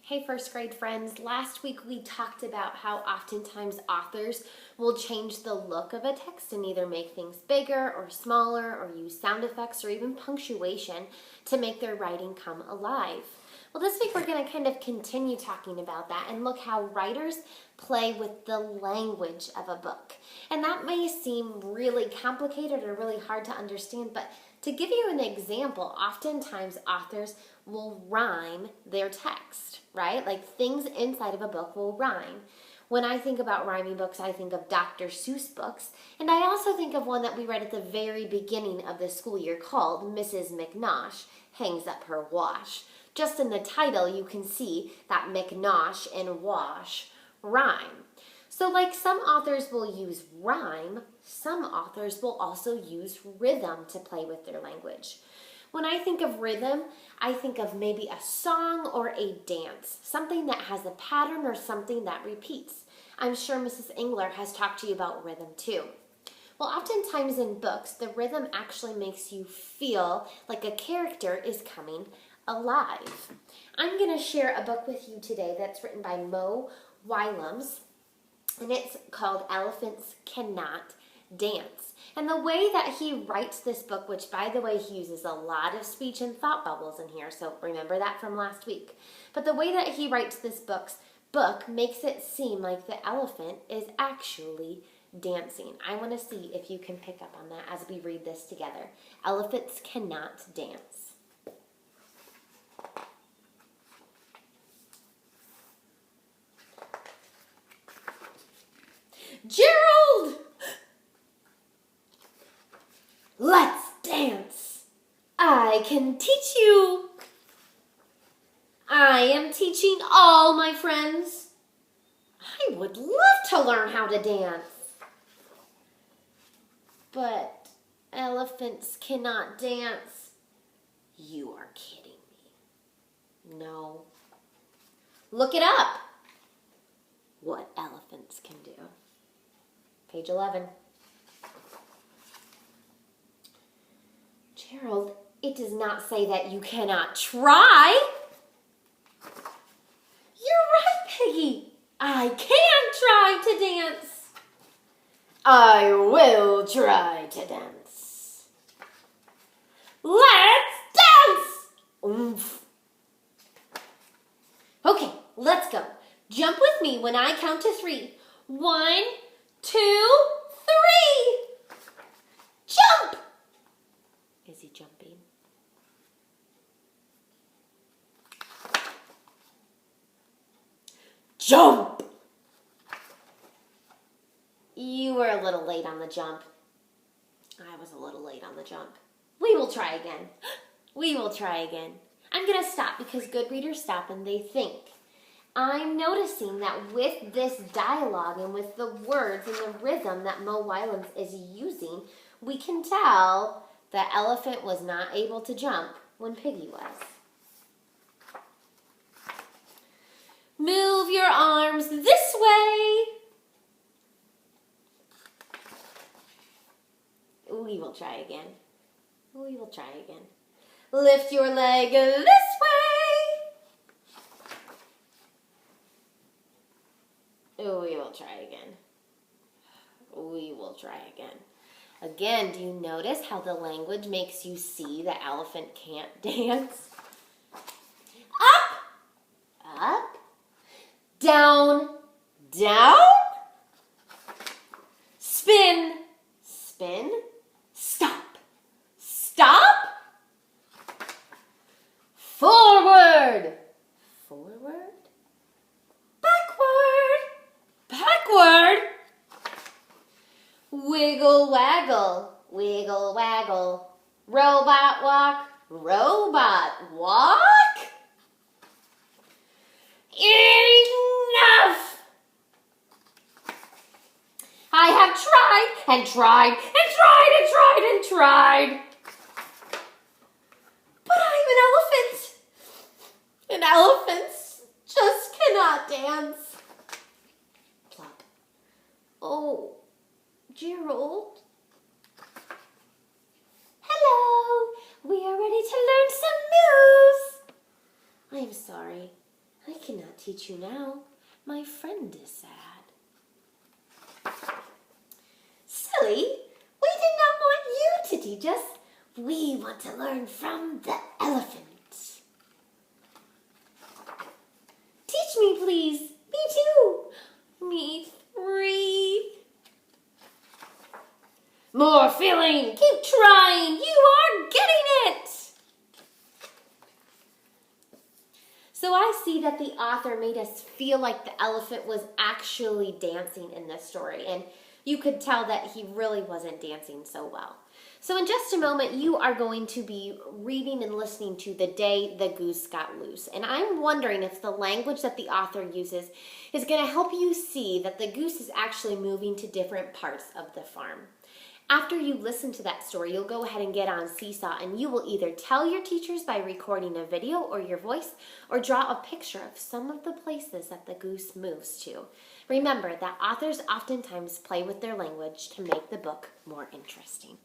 Hey first grade friends, last week we talked about how oftentimes authors will change the look of a text and either make things bigger or smaller or use sound effects or even punctuation to make their writing come alive. Well, this week we're going to kind of continue talking about that and look how writers play with the language of a book. And that may seem really complicated or really hard to understand, but to give you an example, oftentimes authors will rhyme their text, right? Like things inside of a book will rhyme. When I think about rhyming books, I think of Dr. Seuss books, and I also think of one that we read at the very beginning of the school year called Mrs. McNosh Hangs Up Her Wash. Just in the title, you can see that McNosh and wash rhyme. So like some authors will use rhyme, some authors will also use rhythm to play with their language. When I think of rhythm, I think of maybe a song or a dance, something that has a pattern or something that repeats. I'm sure Mrs. Engler has talked to you about rhythm too. Well, oftentimes in books, the rhythm actually makes you feel like a character is coming alive. I'm going to share a book with you today that's written by Mo Willems, and it's called Elephants Cannot Dance. And the way that he writes this book, which by the way, he uses a lot of speech and thought bubbles in here, so remember that from last week. But the way that he writes this book makes it seem like the elephant is actually dancing. I want to see if you can pick up on that as we read this together. Elephants cannot dance. Gerald! Let's dance. I can teach you. I am teaching all my friends. I would love to learn how to dance. But elephants cannot dance. You are kidding me. No. Look it up. What elephants can do. Page 11. Gerald, it does not say that you cannot try. You're right, Peggy. I can try to dance. I will try to dance. Let's dance! Oomph. Okay, let's go. Jump with me when I count to 3. 1, 2, 3. Jump! Is he jumping? Jump! You were a little late on the jump. I was a little late on the jump. We will try again. We will try again. I'm going to stop because good readers stop and they think. I'm noticing that with this dialogue and with the words and the rhythm that Mo Willems is using, we can tell the elephant was not able to jump when Piggy was. Move your arms this way. We will try again. We will try again. Lift your leg this way. We will try again. We will try again. Again, do you notice how the language makes you see the elephant can't dance? Up, up, down, down, spin, spin, stop, stop, forward, forward, backward, backward, wiggle waggle, wiggle waggle, robot walk, robot walk. Enough! I have tried and tried and tried and tried and tried. But I'm an elephant. And elephants just cannot dance. Plop. Oh, Gerald. Hello. We are ready to learn some moves. I'm sorry. I cannot teach you now. My friend is sad. Silly, we did not want you to teach us. We want to learn from the elephant. Teach me, please. Me too. Me 3. More filling. Keep trying. You are getting it. So I see that the author made us feel like the elephant was actually dancing in this story, and you could tell that he really wasn't dancing so well. So in just a moment, you are going to be reading and listening to The Day the Goose Got Loose. And I'm wondering if the language that the author uses is going to help you see that the goose is actually moving to different parts of the farm. After you listen to that story, you'll go ahead and get on Seesaw, and you will either tell your teachers by recording a video or your voice, or draw a picture of some of the places that the goose moves to. Remember that authors oftentimes play with their language to make the book more interesting.